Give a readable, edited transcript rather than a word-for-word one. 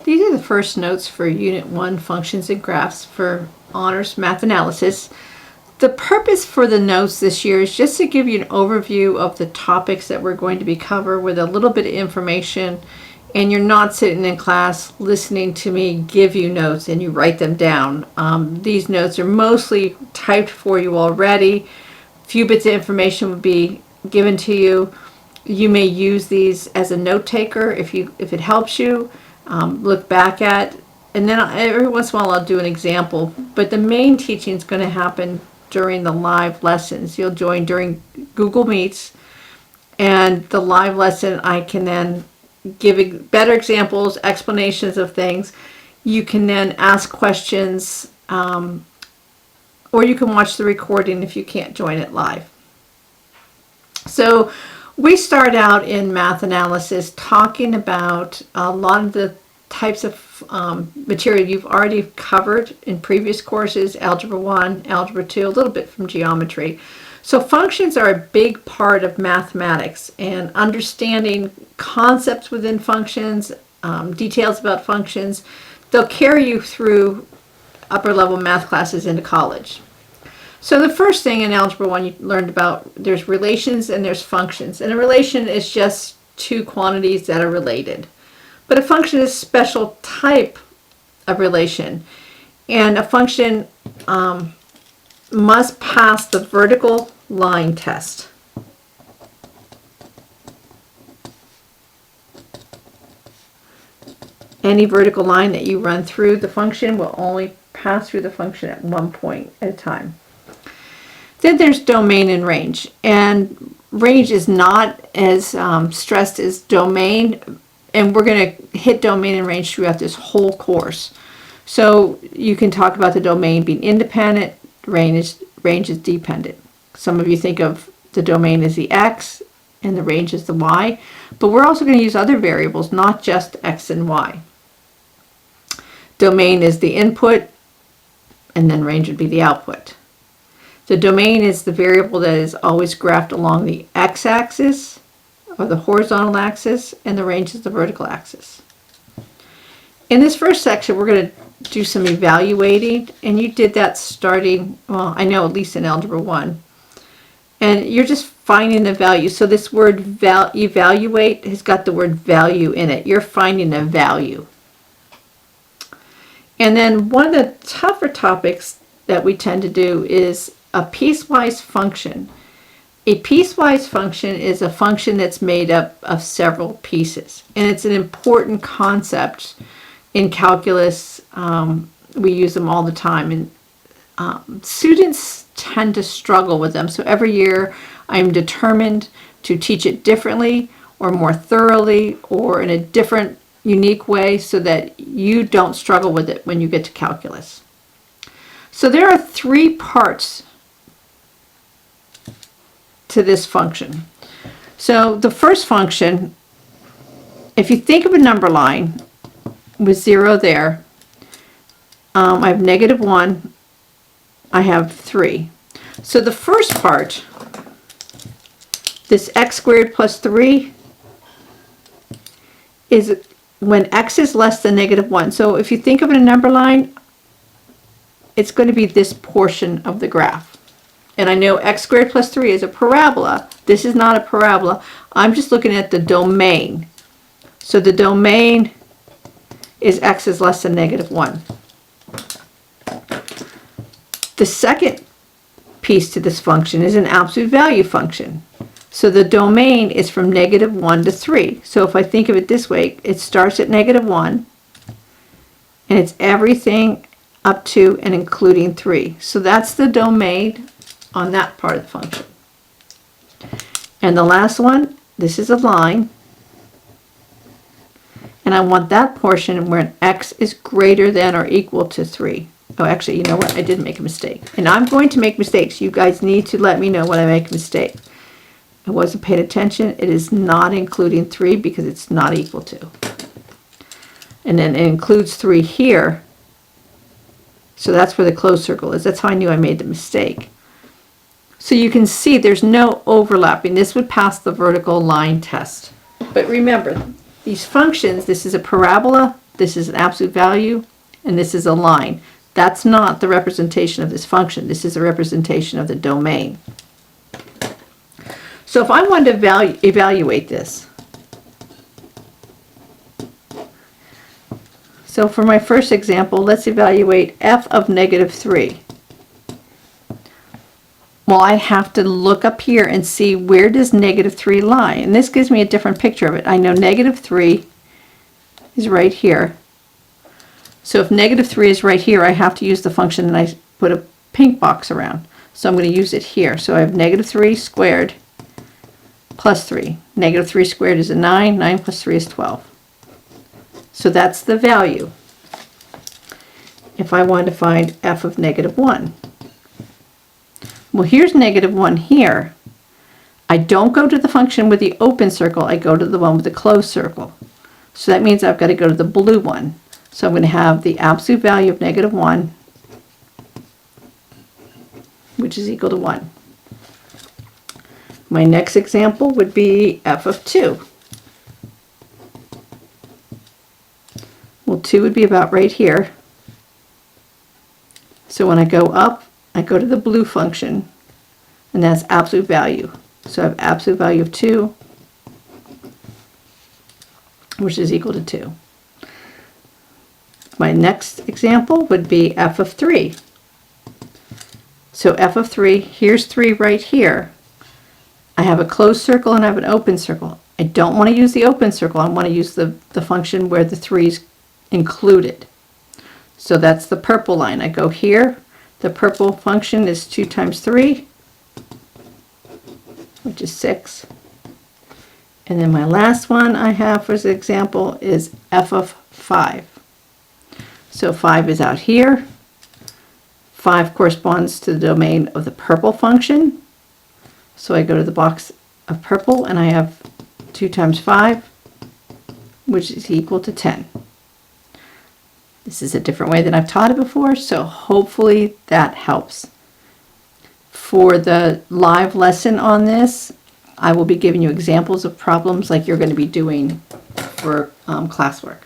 These are the first notes for Unit 1, Functions and Graphs for Honors Math Analysis. The purpose for the notes this year is just to give you an overview of the topics that we're going to be covering with a little bit of information, and you're not sitting in class listening to me give you notes and you write them down. These notes are mostly typed for you already. A few bits of information will be given to you. You may use these as a note taker if it helps you. Look back at, and then every once in a while I'll do an example, but the main teaching is going to happen during the live lessons. You'll join during Google Meets, and the live lesson I can then give better examples, explanations of things. You can then ask questions, or you can watch the recording if you can't join it live. So we start out in math analysis talking about a lot of the types of material you've already covered in previous courses, Algebra 1, Algebra 2, a little bit from geometry. So functions are a big part of mathematics, and understanding concepts within functions, details about functions, they'll carry you through upper level math classes into college. So the first thing in Algebra 1 you learned about, there's relations and there's functions. And a relation is just two quantities that are related. But a function is a special type of relation. And a function must pass the vertical line test. Any vertical line that you run through the function will only pass through the function at one point at a time. Then there's domain and range. And range is not as stressed as domain. And we're going to hit domain and range throughout this whole course. So you can talk about the domain being independent, range is dependent. Some of you think of the domain as the x and the range as the y. But we're also going to use other variables, not just x and y. Domain is the input, and then range would be the output. The domain is the variable that is always graphed along the x-axis or the horizontal axis, and the range is the vertical axis. In this first section, we're going to do some evaluating, and you did that starting, well, I know at least in Algebra 1. And you're just finding the value. So this word evaluate has got the word value in it. You're finding a value. And then one of the tougher topics that we tend to do is a piecewise function. A piecewise function is a function that's made up of several pieces. And it's an important concept in calculus. We use them all the time. And students tend to struggle with them. So every year I'm determined to teach it differently or more thoroughly or in a different, unique way so that you don't struggle with it when you get to calculus. So there are three parts to this function. So the first function, if you think of a number line with 0 there, I have -1, I have 3. So the first part, this x squared plus 3, is when x is less than -1. So if you think of a number line, it's going to be this portion of the graph. And I know x squared plus 3 is a parabola. This is not a parabola. I'm just looking at the domain. So the domain is x is less than -1. The second piece to this function is an absolute value function. So the domain is from -1 to 3. So if I think of it this way, it starts at -1, and it's everything up to and including 3. So that's the domain on that part of the function. And the last one, this is a line, and I want that portion where x is greater than or equal to 3. Oh, actually, you know what? I did make a mistake. And I'm going to make mistakes. You guys need to let me know when I make a mistake. I wasn't paying attention. It is not including 3 because it's not equal to. And then it includes 3 here. So that's where the closed circle is. That's how I knew I made the mistake. So you can see there's no overlapping. This would pass the vertical line test. But remember, these functions, this is a parabola, this is an absolute value, and this is a line. That's not the representation of this function. This is a representation of the domain. So if I wanted to evaluate this, so for my first example, let's evaluate f of -3. Well, I have to look up here and see where does -3 lie. And this gives me a different picture of it. I know -3 is right here. So if -3 is right here, I have to use the function and I put a pink box around. So I'm going to use it here. So I have -3 squared plus 3. -3 squared is a 9. 9 plus 3 is 12. So that's the value. If I wanted to find f of -1. Well, here's -1 here. I don't go to the function with the open circle. I go to the one with the closed circle. So that means I've got to go to the blue one. So I'm going to have the absolute value of -1, which is equal to 1. My next example would be f of 2. Well, 2 would be about right here. So when I go up, I go to the blue function, and that's absolute value. So I have absolute value of 2, which is equal to 2. My next example would be f of 3. So f of 3, here's 3 right here. I have a closed circle and I have an open circle. I don't want to use the open circle. I want to use the function where the 3 is included. So that's the purple line. I go here. The purple function is 2 times 3, which is 6. And then my last one I have for this example is f of 5. So 5 is out here. 5 corresponds to the domain of the purple function. So I go to the box of purple and I have 2 times 5, which is equal to 10. This is a different way than I've taught it before, so hopefully that helps. For the live lesson on this, I will be giving you examples of problems like you're going to be doing for classwork.